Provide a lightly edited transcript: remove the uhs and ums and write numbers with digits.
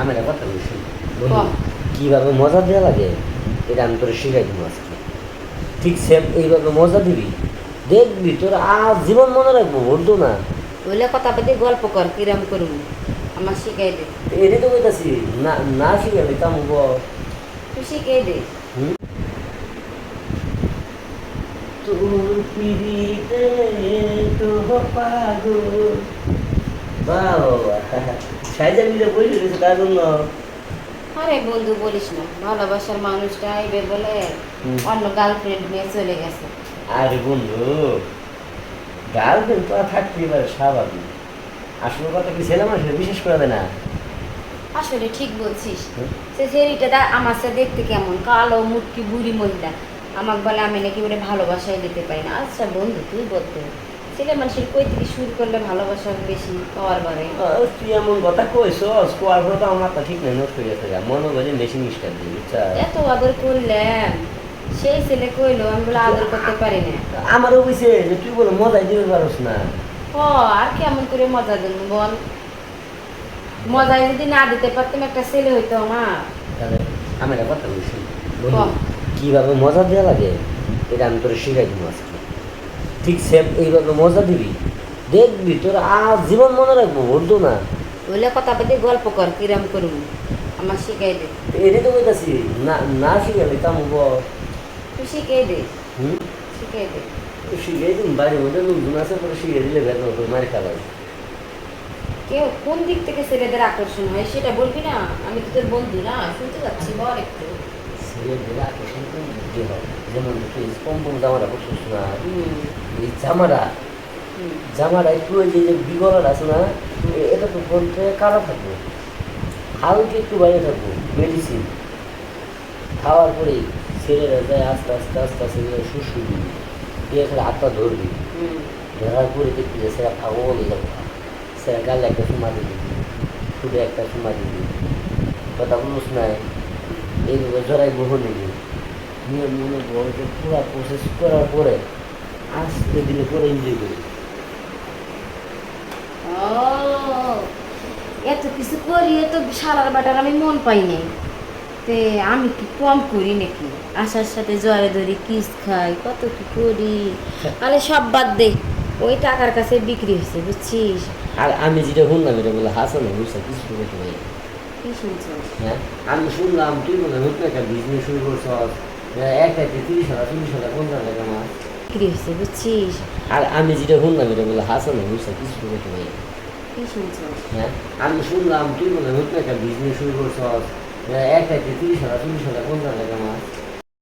আমি একটা কথা বলছি ক। কিভাবে মজা দেওয়া লাগে এটা আমি তোর শিখাই দিব আজকে। ঠিক সেম এইভাবে মজা দিবি, দেখবি তোর আর জীবন মনে রাখবো, বলতো না। বলে কথা বলতে গল্প কর কিরম করুন আমার শিখাই দে। এটাই তো বলতেছি, না না শিখালে তেমন তুই শিখাই দে। তোর পিড়িতে তো পাগল বাবা সাইজা মিলে বসে রয়েছে তার জন্য। আরে বন্ধু বলিস না, ভালোবাসার মানুষটা এবার বলে হুম। অন্য গার্লফ্রেন্ড নিয়ে চলে গেছে। আরে বন্ধু, গার্লফ্রেন্ড তো আর থাকতেই পারে, স্বাভাবিক। আসলে কথা কি ছেলে মানুষের বিশেষ করে দেয় না। আসলে ঠিক বলছিস। হুম। সে সেরিটা আমার সাথে দেখতে কেমন কালো মুটকি বুড়ি মহিলা, আমাকে বলে আমি নাকি ওটা ভালোবাসাই দিতে পারি না। আচ্ছা বন্ধু তুই বলতে ছেলে মানুষের কই থেকে শুরু করলে ভালোবাসা বেশি পাওয়ার বাড়ে? তুই এমন কথা কইছস, কোয়ার পরে তো আমার মাথা ঠিক নাই, নষ্ট হয়ে গেছে গা। মনে করে মেশিন স্টার্ট দিই, বুঝছা। এত আদর করলেন, সেই ছেলে কইলো আমি বলে আদর করতে পারি না। আমারও বুঝছে যে তুই বলে মজাই দিতে পারস না। ও আর কেমন করে মজা দেন বল? মজায় যদি না দিতে পারতাম একটা ছেলে হইতো আমার। তাহলে আমি একটা কথা বলছি, কম। কিভাবে মজা দেওয়া লাগে এটা আমি তোর শিখাই দিব আজকে। ঠিক সেম এইভাবে মজা দিবি, দেখবি তোর আর জীবন মনে রাখবো, বলতো না। বলে কথা বলতে গল্প কর কিরম করুন আমার শিখাই দে। এটাই তো বলতেছি, না না শিখালে তেমন তুই শিখাই দে। হুম। শিখাই দে। শিখাই দিন, বাড়ির মধ্যে লোকজন আছে, পরে শিখে দিলে বেতন তোর মারি খাবার। কেউ কোন দিক থেকে ছেলেদের আকর্ষণ হয় সেটা বলবি না? আমি তো তোর বন্ধু না, শুনতে যাচ্ছি বল একটু। ছেলেদের আকর্ষণ তো বুদ্ধি হয়, যেমন তুই কম কম জামাটা পড়ছিস না, হুম। এই জামাটা হুম। জামাটা একটু ওই যে বিগলার আছে না, এটা তো বলতে কারা থাকবো, হালকা একটু বাইরে থাকবো, মেডিসিন খাওয়ার পরেই ছেলেরা যায় আস্তে আস্তে আস্তে আস্তে শুশু দিবি, দিয়ে এখানে হাতটা ধরবি, হুম। ধরার পরে দেখবি যে সেটা পাগল হয়ে যাবো, সেটা গালে একটা সুমা দিবি, ফুটে একটা সুমা দিবি, কথা বলুস নাই, এইভাবে জড়াই বহু নিবি, নিয়ে মনে করছে পুরা প্রসেস করার পরে আস্তে দিলে পরে এনজয় করি। ও এত কিছু করি, এত শালার বাটার আমি মন পাই নাই। তে আমি কি কম করি নাকি? আশার সাথে জয়ে ধরি কিস খাই, কত কি করি। আরে সব বাদ দে, ওই টাকার কাছে বিক্রি হয়েছে বুঝছিস। আর আমি যেটা শুনলাম এটা বলে হাসানো বুঝছে কিছু করতে পারি। কি শুনছিস? হ্যাঁ, আমি শুনলাম তুই বলে নতুন একটা বিজনেস শুরু করছ, একটা 30,000 40,000 50,000 মাস। বিক্রি হয়েছে বুঝছিস। আর আমি যেটা শুনলাম এটা বলে হাসানো বুঝছে কিছু করতে পারি। কি শুনছিস? হ্যাঁ, আমি শুনলাম তুই বলে নতুন একটা বিজনেস শুরু করছ, একটা 30,000 40,000 50,000 মাস।